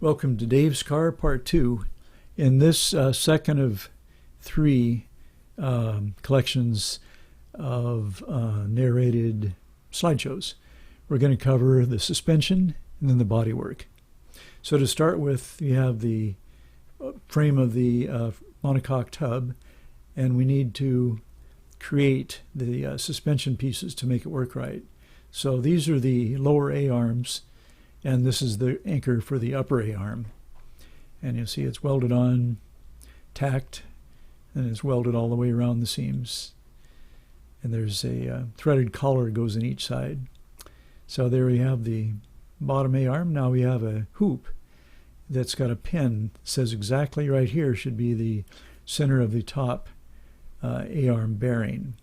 Welcome to Dave's Car Part 2. In this second of three collections of narrated slideshows, we're going to cover the suspension and then the bodywork. So to start with, you have the frame of the monocoque tub, and we need to create the suspension pieces to make it work right. So these are the lower A-arms, and this is the anchor for the upper A-arm. And you'll see it's welded on, tacked, and it's welded all the way around the seams. And there's a threaded collar that goes in each side. So there we have the bottom A-arm. Now we have a hoop that's got a pin. It says exactly right here should be the center of the top A-arm bearing.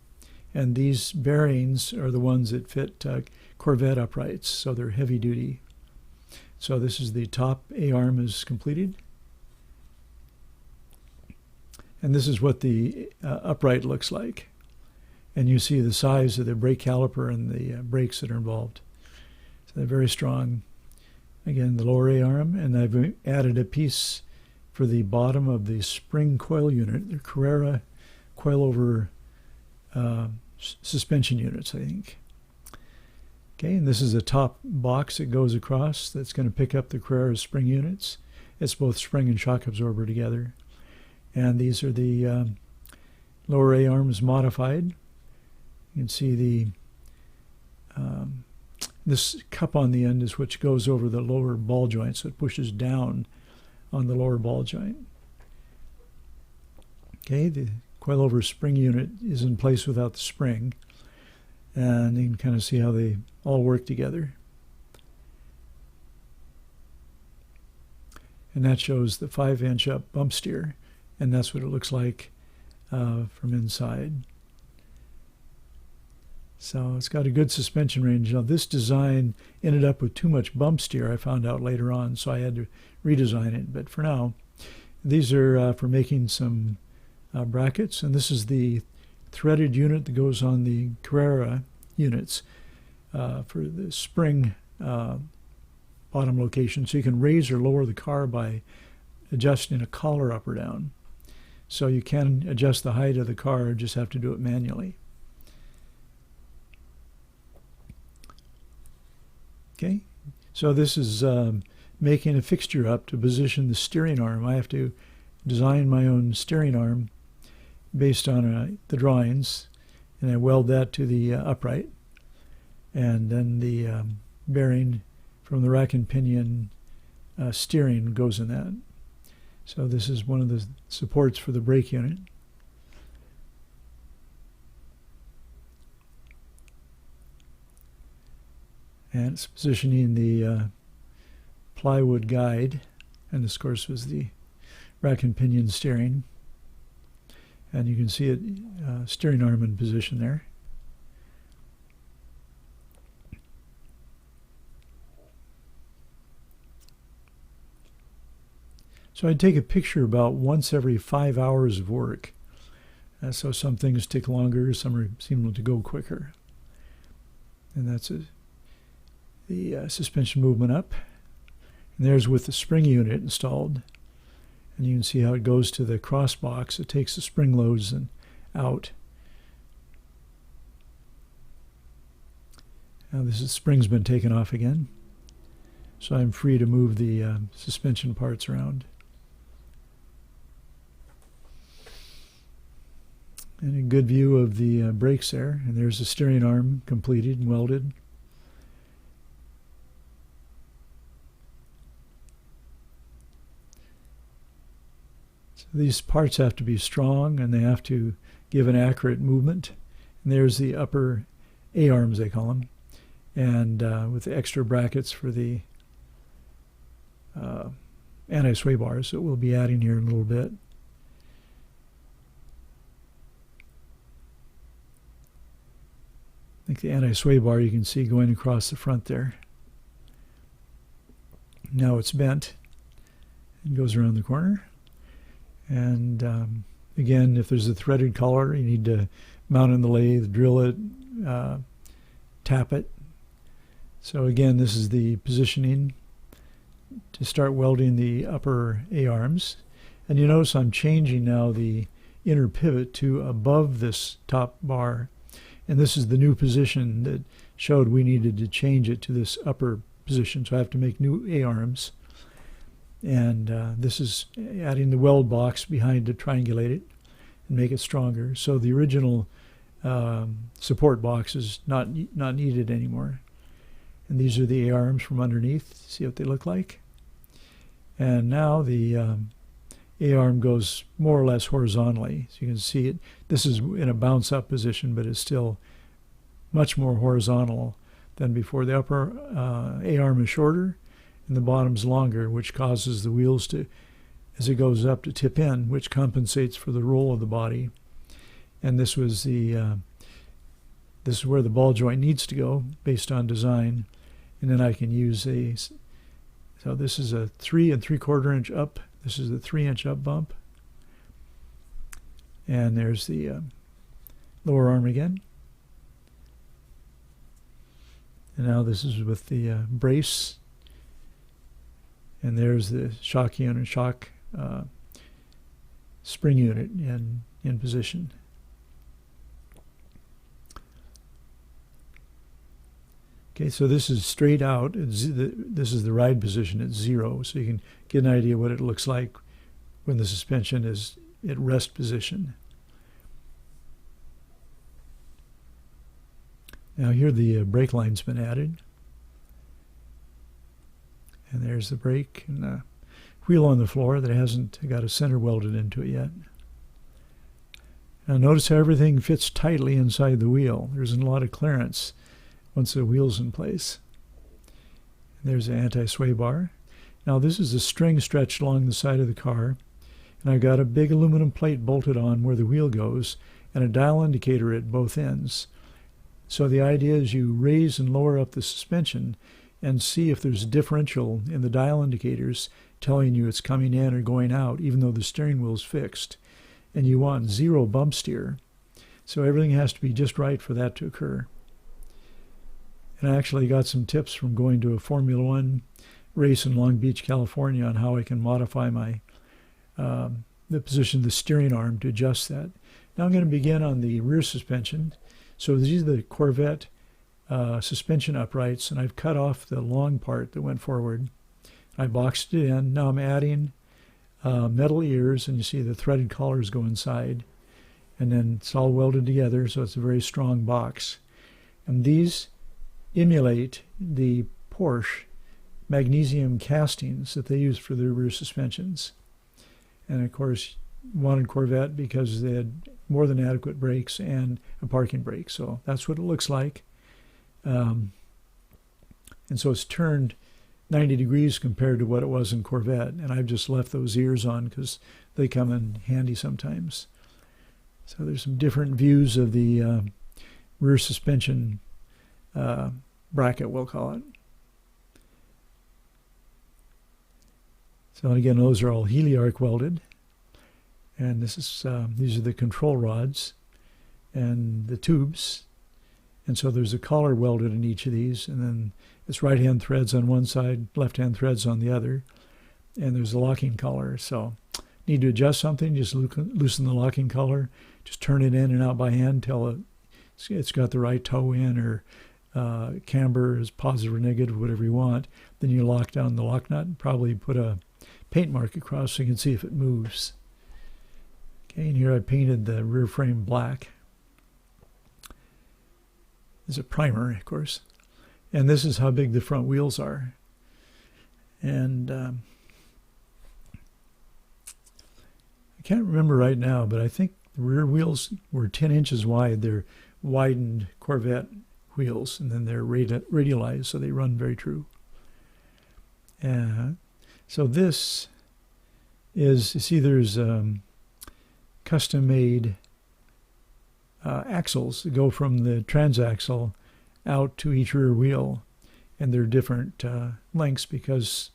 And these bearings are the ones that fit Corvette uprights, so they're heavy duty. So this is the top A-arm is completed. And this is what the upright looks like. And you see the size of the brake caliper and the brakes that are involved. So they're very strong. Again, the lower A-arm, and I've added a piece for the bottom of the spring coil unit, the Carrera coilover suspension units, I think. Okay, and this is a top box that goes across that's going to pick up the Carrera spring units. It's both spring and shock absorber together. And these are the lower A-arms modified. You can see the this cup on the end is which goes over the lower ball joint, so it pushes down on the lower ball joint. Okay, the coilover spring unit is in place without the spring. And you can kind of see how they all work together. And that shows the 5-inch up bump steer, and that's what it looks like from inside. So it's got a good suspension range. Now this design ended up with too much bump steer, I found out later on, so I had to redesign it. But for now, these are for making some brackets, and this is the threaded unit that goes on the Carrera units for the spring bottom location, so you can raise or lower the car by adjusting a collar up or down. So you can adjust the height of the car, just have to do it manually. Okay, so this is making a fixture up to position the steering arm. I have to design my own steering arm based on the drawings, and I weld that to the upright, and then the bearing from the rack and pinion steering goes in that. So this is one of the supports for the brake unit. And it's positioning the plywood guide, and this of course was the rack and pinion steering. And you can see it, steering arm in position there. So I'd take a picture about once every 5 hours of work. So some things take longer, some seem to go quicker. And that's the suspension movement up. And there's with the spring unit installed. And you can see how it goes to the cross box. It takes the spring loads and out. Now this spring's been taken off again, so I'm free to move the suspension parts around. And a good view of the brakes there. And there's the steering arm completed and welded. These parts have to be strong, and they have to give an accurate movement. And there's the upper A-arms, they call them, and with the extra brackets for the anti-sway bars that we'll be adding here in a little bit. I think the anti-sway bar you can see going across the front there. Now it's bent and goes around the corner. And again, if there's a threaded collar, you need to mount in the lathe, drill it, tap it. So again, this is the positioning to start welding the upper A-arms. And you notice I'm changing now the inner pivot to above this top bar. And this is the new position that showed we needed to change it to this upper position. So I have to make new A-arms. And this is adding the weld box behind to triangulate it and make it stronger. So the original support box is not needed anymore. And these are the A-arms from underneath. See what they look like? And now the A-arm goes more or less horizontally. So you can see it. This is in a bounce-up position, but it's still much more horizontal than before. The upper A-arm is shorter, and the bottom's longer, which causes the wheels to, as it goes up, to tip in, which compensates for the roll of the body. And this was this is where the ball joint needs to go based on design. And then I can use so this is a 3 3/4 inch up. This is the 3-inch up bump. And there's the lower arm again. And now this is with the brace. And there's the shock unit, spring unit in position. Okay, so this is straight out. This is the ride position at 0, so you can get an idea what it looks like when the suspension is at rest position. Now here the brake line's been added. And there's the brake and the wheel on the floor that hasn't got a center welded into it yet. Now notice how everything fits tightly inside the wheel. There's a lot of clearance once the wheel's in place. And there's the anti-sway bar. Now this is a string stretched along the side of the car, and I've got a big aluminum plate bolted on where the wheel goes and a dial indicator at both ends. So the idea is you raise and lower up the suspension and see if there's a differential in the dial indicators telling you it's coming in or going out, even though the steering wheel is fixed. And you want 0 bump steer. So everything has to be just right for that to occur. And I actually got some tips from going to a Formula One race in Long Beach, California, on how I can modify my the position of the steering arm to adjust that. Now I'm going to begin on the rear suspension. So these are the Corvette suspension uprights, and I've cut off the long part that went forward. I boxed it in. Now I'm adding metal ears, and you see the threaded collars go inside. And then it's all welded together, so it's a very strong box. And these emulate the Porsche magnesium castings that they use for their rear suspensions. And of course, wanted Corvette because they had more than adequate brakes and a parking brake. So that's what it looks like. And so it's turned 90 degrees compared to what it was in Corvette. And I've just left those ears on because they come in handy sometimes. So there's some different views of the rear suspension bracket, we'll call it. So again, those are all heliarc welded. And this is these are the control rods and the tubes. And so there's a collar welded in each of these, and then it's right-hand threads on one side, left-hand threads on the other, and there's a locking collar. So need to adjust something, just loosen the locking collar, just turn it in and out by hand until it's got the right toe in, or camber is positive or negative, whatever you want. Then you lock down the lock nut and probably put a paint mark across so you can see if it moves. Okay, and here I painted the rear frame black. There's a primer, of course. And this is how big the front wheels are. And I can't remember right now, but I think the rear wheels were 10 inches wide. They're widened Corvette wheels, and then they're radialized, so they run very true. So this is, you see there's custom-made axles that go from the transaxle out to each rear wheel, and they're different lengths because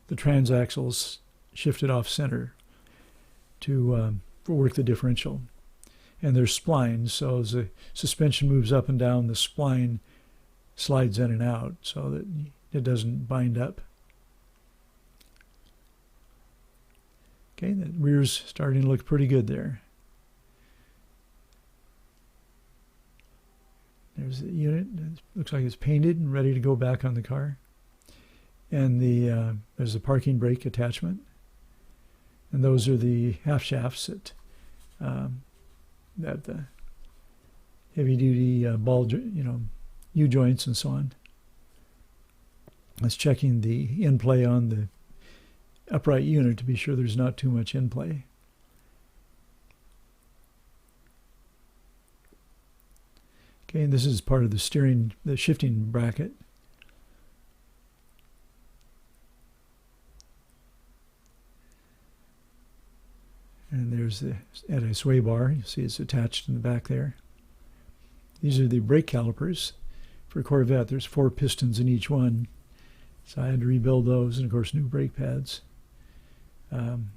the transaxle's shifted off center to work the differential. And there's splines, so as the suspension moves up and down, the spline slides in and out so that it doesn't bind up. Okay, the rear's starting to look pretty good there. There's the unit. It looks like it's painted and ready to go back on the car. And there's the parking brake attachment. And those are the half shafts that the heavy-duty ball, U-joints and so on. That's checking the in-play on the upright unit to be sure there's not too much in-play. Okay, and this is part of the shifting bracket. And there's the anti-sway bar. You see it's attached in the back there. These are the brake calipers for Corvette. There's 4 pistons in each one. So I had to rebuild those, and of course new brake pads. And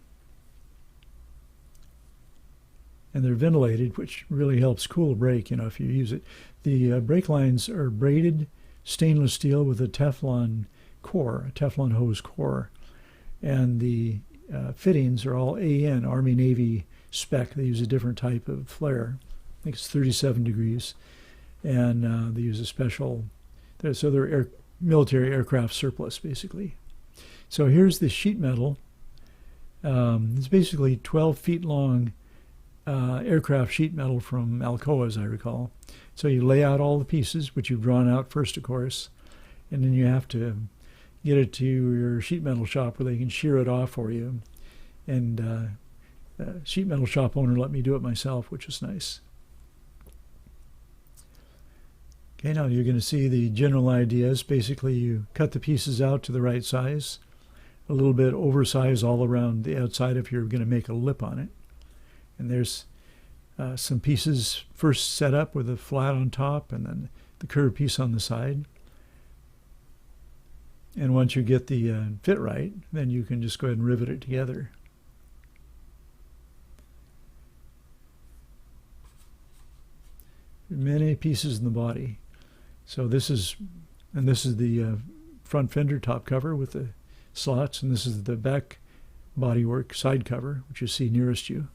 they're ventilated, which really helps cool a brake, if you use it. The brake lines are braided stainless steel with a Teflon core, a Teflon hose core. And the fittings are all AN, Army Navy spec. They use a different type of flare. I think it's 37 degrees. And they use a special, so they're military aircraft surplus, basically. So here's the sheet metal. It's basically 12 feet long aircraft sheet metal from Alcoa, as I recall. So you lay out all the pieces, which you've drawn out first, of course, and then you have to get it to your sheet metal shop where they can shear it off for you. And the sheet metal shop owner let me do it myself, which was nice. Okay, now you're going to see the general ideas. Basically, you cut the pieces out to the right size, a little bit oversized all around the outside if you're going to make a lip on it. And there's some pieces first set up with a flat on top and then the curved piece on the side. And once you get the fit right, then you can just go ahead and rivet it together. Many pieces in the body. So this is the front fender top cover with the slots, and this is the back bodywork side cover, which you see nearest you.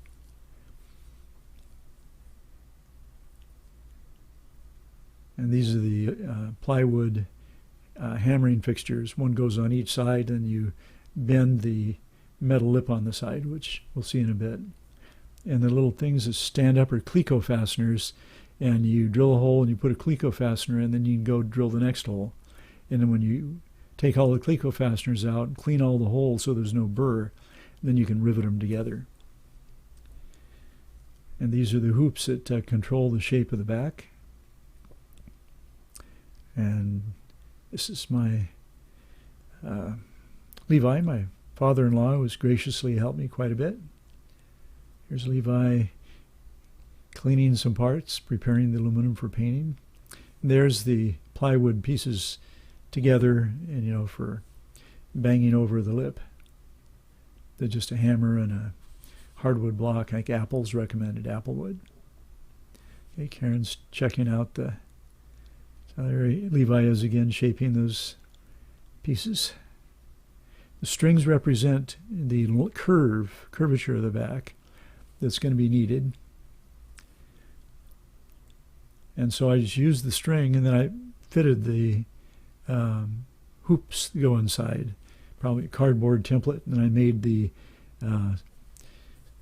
And these are the plywood hammering fixtures. One goes on each side, and you bend the metal lip on the side, which we'll see in a bit. And the little things that stand up are cleco fasteners, and you drill a hole and you put a cleco fastener in, then you can go drill the next hole. And then when you take all the cleco fasteners out and clean all the holes so there's no burr, then you can rivet them together. And these are the hoops that control the shape of the back. And this is my Levi, my father-in-law, who's graciously helped me quite a bit. Here's Levi cleaning some parts, preparing the aluminum for painting. And there's the plywood pieces together, and for banging over the lip. They're just a hammer and a hardwood block, like Apple's recommended apple wood. Okay, Karen's checking out the. So there Levi is again shaping those pieces. The strings represent the curvature of the back that's going to be needed. And so I just used the string, and then I fitted the hoops that go inside, probably a cardboard template, and then I made the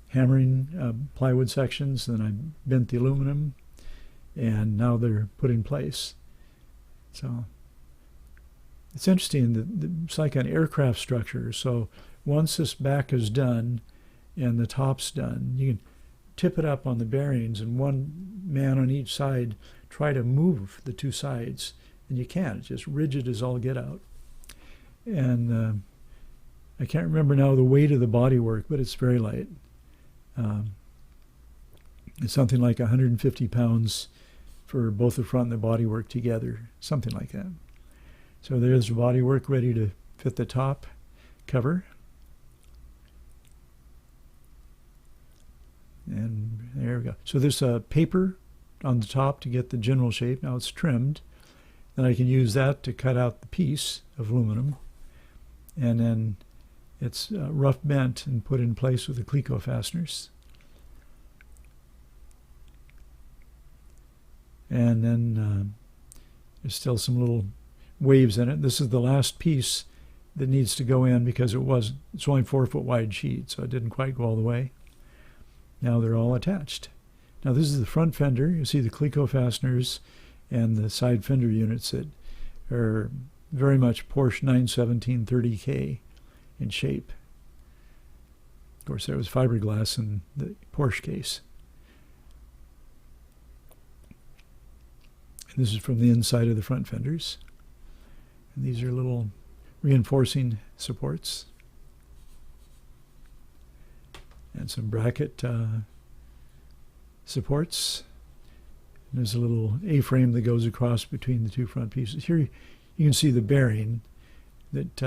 hammering plywood sections, and then I bent the aluminum, and now they're put in place. So it's interesting that it's like an aircraft structure. So once this back is done and the top's done, you can tip it up on the bearings, and one man on each side try to move the two sides, and you can't. It's just rigid as all get out. And I can't remember now the weight of the bodywork, but it's very light. It's something like 150 pounds for both the front and the bodywork together, something like that. So there's the bodywork ready to fit the top cover. And there we go. So there's a paper on the top to get the general shape. Now it's trimmed. Then I can use that to cut out the piece of aluminum. And then It's rough bent and put in place with the Cleco fasteners. And then there's still some little waves in it. This is the last piece that needs to go in because it's only 4 foot wide sheet, so it didn't quite go all the way. Now they're all attached. Now this is the front fender. You see the Cleco fasteners and the side fender units that are very much Porsche 91730K in shape. Of course, there was fiberglass in the Porsche case. And this is from the inside of the front fenders. And these are little reinforcing supports. And some bracket supports. And there's a little A-frame that goes across between the two front pieces. Here you can see the bearing that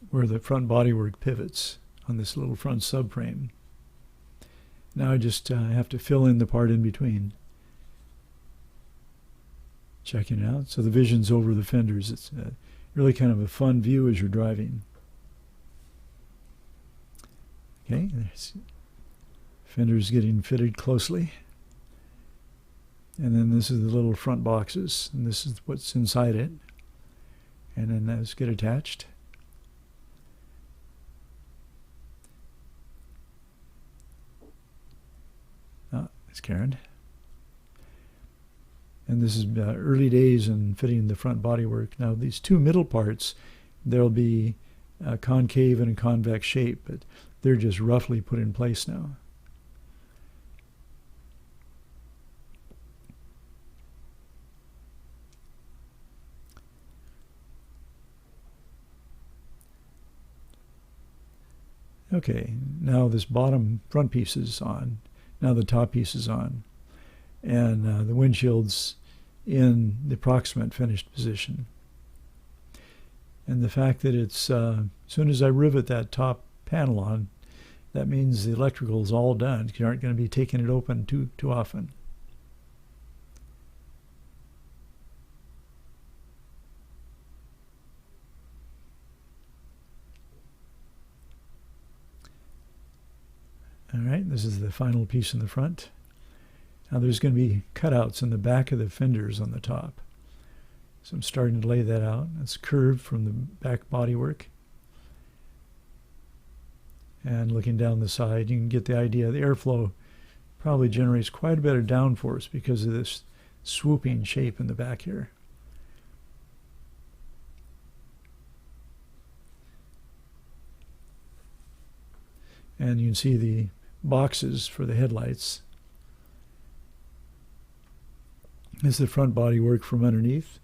where the front bodywork pivots on this little front subframe. Now I just have to fill in the part in between. Checking it out. So the vision's over the fenders. It's really kind of a fun view as you're driving. Okay, there's fenders getting fitted closely. And then this is the little front boxes, and this is what's inside it. And then those get attached. Oh, it's Karen. And this is early days in fitting the front bodywork. Now these two middle parts, there'll be a concave and a convex shape, but they're just roughly put in place now. Okay, now this bottom front piece is on. Now the top piece is on. And the windshield's in the approximate finished position. And the fact that it's, as soon as I rivet that top panel on, that means the electrical is all done, because you aren't going to be taking it open too often. All right, this is the final piece in the front. Now there's going to be cutouts in the back of the fenders on the top. So I'm starting to lay that out. It's curved from the back bodywork. And looking down the side, you can get the idea. The airflow probably generates quite a bit of downforce because of this swooping shape in the back here. And you can see the boxes for the headlights. This is the front body work from underneath,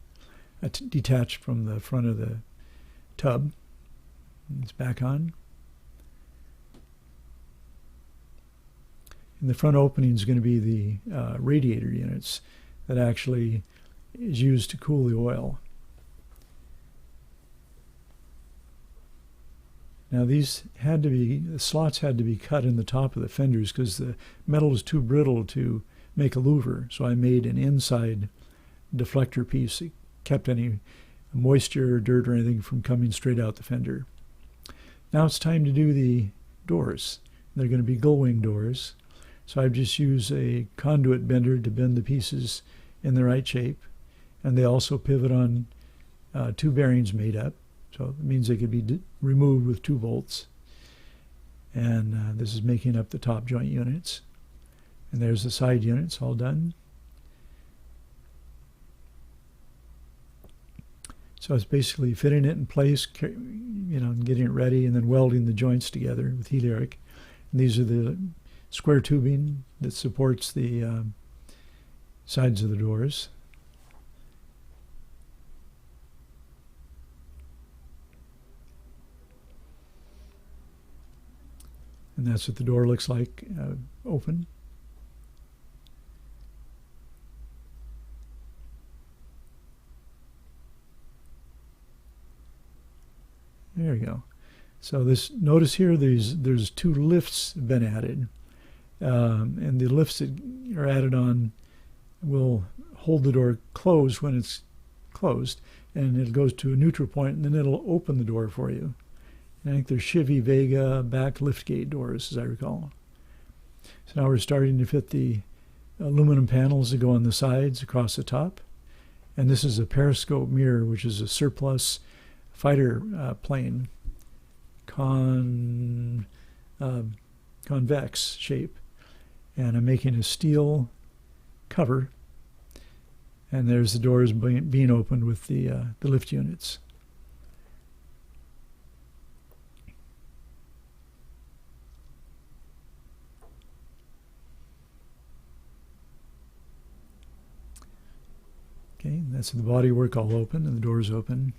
detached from the front of the tub. It's back on. And the front opening is going to be the radiator units that actually is used to cool the oil. Now these had to be, the slots had to be cut in the top of the fenders because the metal was too brittle to make a louver. So I made an inside deflector piece that kept any moisture or dirt or anything from coming straight out the fender. Now it's time to do the doors. They're going to be gull wing doors. So I've just used a conduit bender to bend the pieces in the right shape. And they also pivot on two bearings made up. So it means they could be removed with 2 bolts. And this is making up the top joint units. And there's the side units all done. So it's basically fitting it in place, you know, getting it ready, and then welding the joints together with Helieric. And these are the square tubing that supports the sides of the doors. And that's what the door looks like open. There you go. So this, notice here there's 2 lifts been added. And the lifts that are added on will hold the door closed when it's closed. And it goes to a neutral point, and then it'll open the door for you. I think they're Chevy Vega back liftgate doors, as I recall. So now we're starting to fit the aluminum panels that go on the sides across the top. And this is a periscope mirror, which is a surplus fighter plane, convex shape. And I'm making a steel cover. And there's the doors being opened with the lift units. Okay, that's the bodywork all open and the doors open.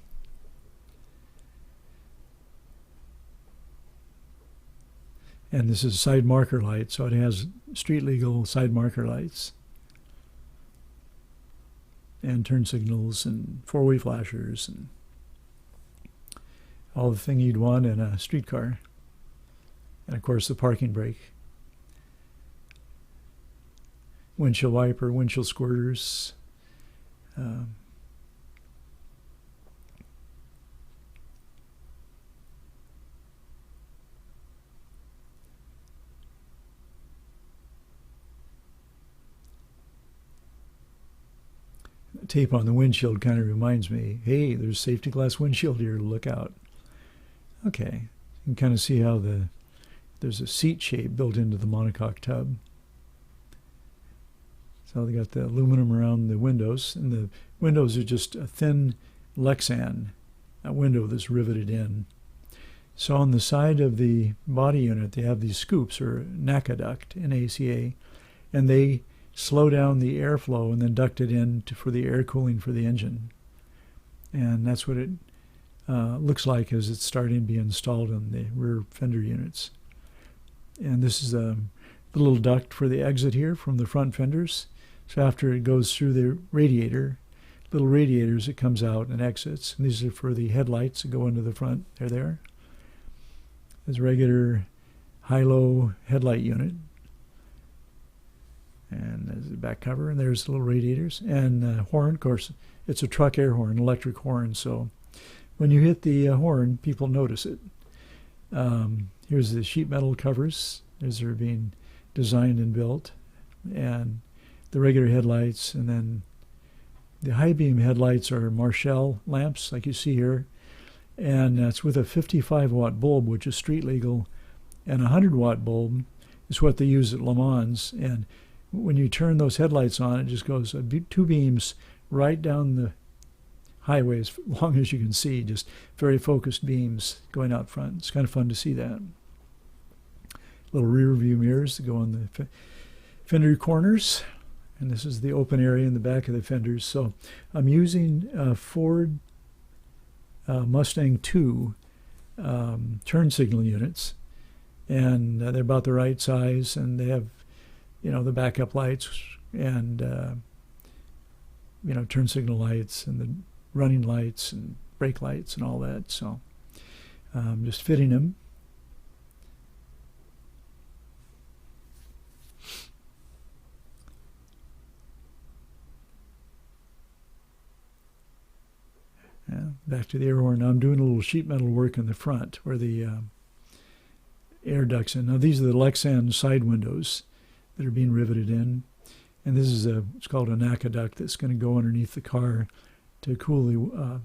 And this is side marker light, so it has street legal side marker lights. And turn signals and four-way flashers and all the thing you'd want in a streetcar. And of course the parking brake. Windshield wiper, windshield squirters. Tape on the windshield kind of reminds me, hey, there's safety glass windshield here, look out. Okay, you can kind of see how there's a seat shape built into the monocoque tub. So they got the aluminum around the windows, and the windows are just a thin Lexan window that's riveted in. So on the side of the body unit, they have these scoops, or NACA duct, N-A-C-A, and they slow down the airflow and then duct it in for the air cooling for the engine. And that's what it looks like as it's starting to be installed in the rear fender units. And this is the little duct for the exit here from the front fenders. So after it goes through the radiator, little radiators, it comes out and exits. And these are for the headlights that go into the front. They're there. There's a regular high-low headlight unit. And there's the back cover, and there's the little radiators. And horn, of course, it's a truck air horn, electric horn. So when you hit the horn, people notice it. Here's the sheet metal covers as they're being designed and built. And the regular headlights, and then the high beam headlights are Marshall lamps, like you see here. And that's with a 55-watt bulb, which is street legal. And a 100-watt bulb is what they use at Le Mans. And when you turn those headlights on, it just goes two beams right down the highway as long as you can see, just very focused beams going out front. It's kind of fun to see that. Little rear view mirrors that go on the fender corners. And this is the open area in the back of the fenders. So I'm using Ford Mustang 2 turn signal units. And they're about the right size, and they have, you know, the backup lights and, you know, turn signal lights and the running lights and brake lights and all that. So just fitting them. Yeah, back to the air horn. Now I'm doing a little sheet metal work in the front where the air ducts in. Now these are the Lexan side windows that are being riveted in. And this is it's called a NACA duct that's going to go underneath the car to cool the